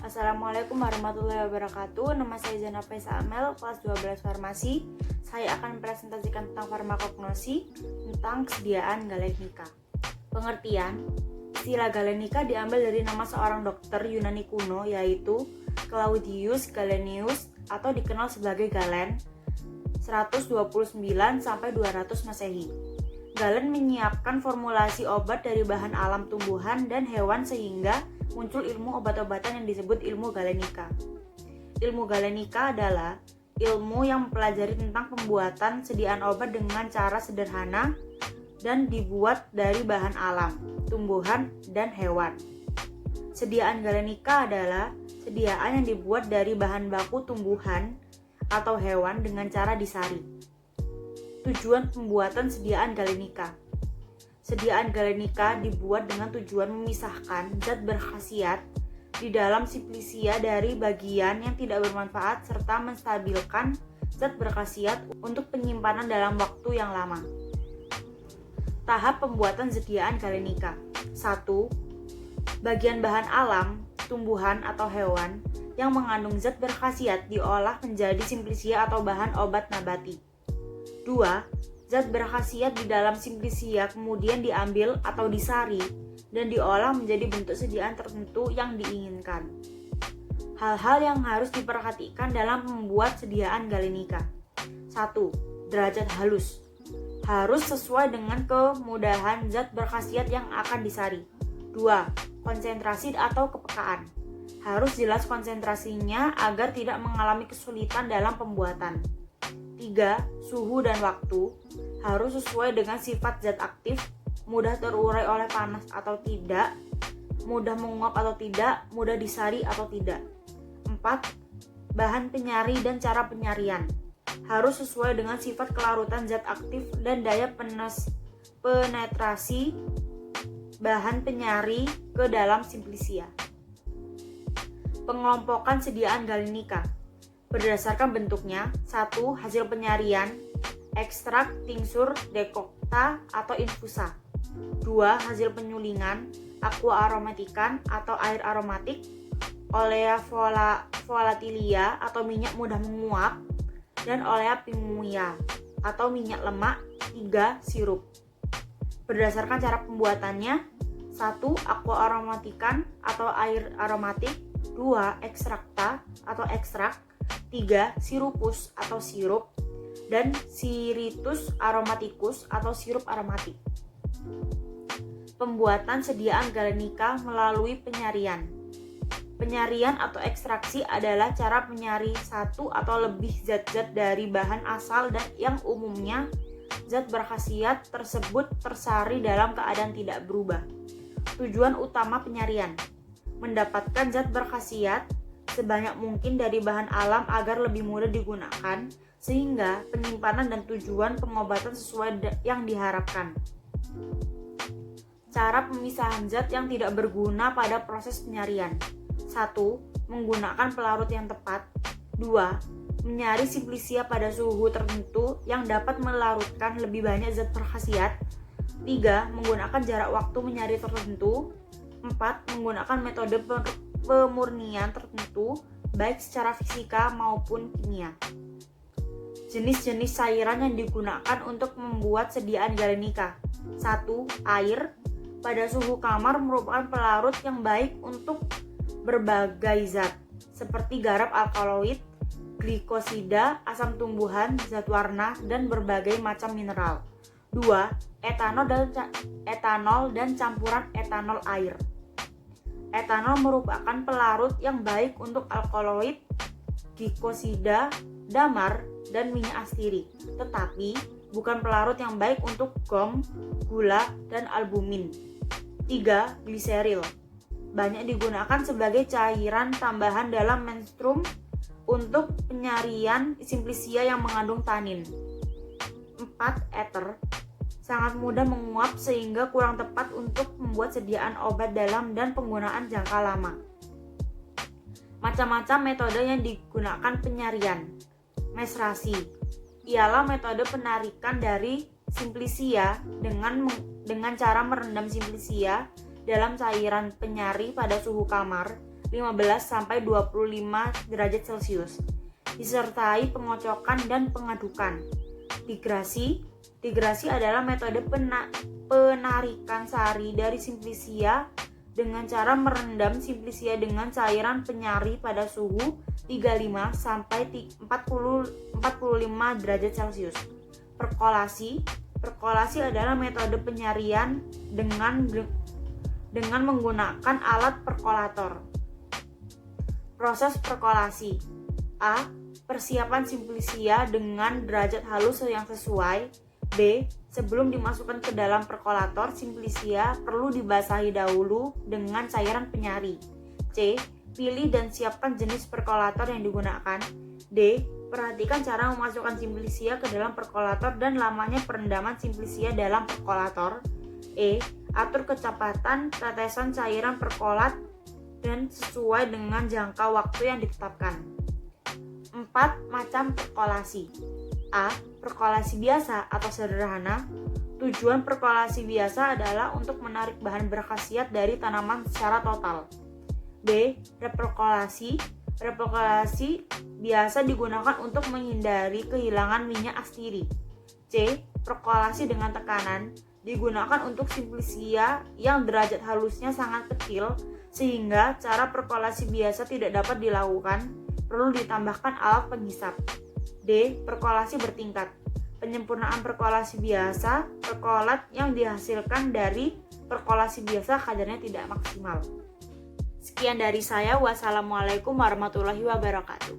Assalamualaikum warahmatullahi wabarakatuh. Nama saya Zana Faisa Amel, kelas 12 farmasi. Saya akan presentasikan tentang farmakognosi, tentang kesediaan galenika. Pengertian, istilah galenika diambil dari nama seorang dokter Yunani kuno, yaitu Claudius Galenius atau dikenal sebagai Galen 129-200 Masehi. Galen menyiapkan formulasi obat dari bahan alam tumbuhan dan hewan sehingga muncul ilmu obat-obatan yang disebut ilmu galenika. Ilmu galenika adalah ilmu yang mempelajari tentang pembuatan sediaan obat dengan cara sederhana dan dibuat dari bahan alam, tumbuhan, dan hewan. Sediaan galenika adalah sediaan yang dibuat dari bahan baku tumbuhan atau hewan dengan cara disari. Tujuan pembuatan sediaan galenika. Sediaan galenika dibuat dengan tujuan memisahkan zat berkhasiat di dalam simplisia dari bagian yang tidak bermanfaat serta menstabilkan zat berkhasiat untuk penyimpanan dalam waktu yang lama. Tahap pembuatan sediaan galenika. 1. Bagian bahan alam, tumbuhan atau hewan yang mengandung zat berkhasiat diolah menjadi simplisia atau bahan obat nabati. 2. Zat berkhasiat di dalam simplisia kemudian diambil atau disari dan diolah menjadi bentuk sediaan tertentu yang diinginkan. Hal-hal yang harus diperhatikan dalam membuat sediaan galenika. 1. Derajat halus. Harus sesuai dengan kemudahan zat berkhasiat yang akan disari. 2. Konsentrasi atau kepekaan. Harus jelas konsentrasinya agar tidak mengalami kesulitan dalam pembuatan. 3. Suhu dan waktu. Harus sesuai dengan sifat zat aktif, mudah terurai oleh panas atau tidak, mudah menguap atau tidak, mudah disari atau tidak. 4. Bahan penyari dan cara penyarian. Harus sesuai dengan sifat kelarutan zat aktif dan daya penetrasi bahan penyari ke dalam simplisia. Pengelompokan sediaan galenika. Berdasarkan bentuknya. 1. Hasil penyarian, ekstrak, tingsur, dekokta, atau infusa. 2. Hasil penyulingan, aqua aromatikan atau air aromatik, olea volatilia atau minyak mudah menguap, dan olea pimuia atau minyak lemak. 3. Sirup. Berdasarkan cara pembuatannya. 1. Aqua aromatikan atau air aromatik. 2. Ekstrakta atau ekstrak. 3. Sirupus atau sirup, dan Spiritus aromaticus atau sirup aromatik. Pembuatan sediaan galenika melalui penyarian. Penyarian atau ekstraksi adalah cara menyari satu atau lebih zat-zat dari bahan asal dan yang umumnya zat berkhasiat tersebut tersari dalam keadaan tidak berubah. Tujuan utama penyarian: mendapatkan zat berkhasiat sebanyak mungkin dari bahan alam agar lebih mudah digunakan sehingga penyimpanan dan tujuan pengobatan sesuai yang diharapkan. Cara pemisahan zat yang tidak berguna pada proses penyarian. 1. Menggunakan pelarut yang tepat. 2. Menyari simplisia pada suhu tertentu yang dapat melarutkan lebih banyak zat berkhasiat. 3. Menggunakan jarak waktu menyari tertentu. 4. Menggunakan metode pemurnian tertentu baik secara fisika maupun kimia. Jenis-jenis cairan yang digunakan untuk membuat sediaan galenika. 1. Air. Pada suhu kamar merupakan pelarut yang baik untuk berbagai zat seperti garam alkaloid, glikosida, asam tumbuhan, zat warna, dan berbagai macam mineral. 2. Etanol dan campuran etanol air. Etanol merupakan pelarut yang baik untuk alkaloid, glikosida, damar, dan minyak astiri, tetapi bukan pelarut yang baik untuk gom, gula, dan albumin. 3. Gliseril. Banyak digunakan sebagai cairan tambahan dalam menstruum untuk penyarian simplisia yang mengandung tanin. 4. Ether. Sangat mudah menguap sehingga kurang tepat untuk membuat sediaan obat dalam dan penggunaan jangka lama. Macam-macam metode yang digunakan penyarian. Mesrasi ialah metode penarikan dari simplisia dengan cara merendam simplisia dalam cairan penyari pada suhu kamar 15-25 derajat Celcius, disertai pengocokan dan pengadukan. Digrasi adalah metode penarikan sari dari simplisia dengan cara merendam simplisia dengan cairan penyari pada suhu 35-45 derajat Celcius. Perkolasi adalah metode penyarian dengan menggunakan alat perkolator. Proses perkolasi. A. Persiapan simplisia dengan derajat halus yang sesuai. B. Sebelum dimasukkan ke dalam perkolator, simplisia perlu dibasahi dahulu dengan cairan penyari. C. Pilih dan siapkan jenis perkolator yang digunakan. D. Perhatikan cara memasukkan simplisia ke dalam perkolator dan lamanya perendaman simplisia dalam perkolator. E. Atur kecepatan tetesan cairan perkolat dan sesuai dengan jangka waktu yang ditetapkan. 4 macam perkolasi. A. Perkolasi biasa atau sederhana. Tujuan perkolasi biasa adalah untuk menarik bahan berkhasiat dari tanaman secara total. B. Reperkolasi biasa digunakan untuk menghindari kehilangan minyak astiri. C. Perkolasi dengan tekanan digunakan untuk simplisia yang derajat halusnya sangat kecil sehingga cara perkolasi biasa tidak dapat dilakukan, perlu ditambahkan alat penghisap. D. Perkolasi bertingkat. Penyempurnaan perkolasi biasa, perkolat yang dihasilkan dari perkolasi biasa kadarnya tidak maksimal. Sekian dari saya. Wassalamualaikum warahmatullahi wabarakatuh.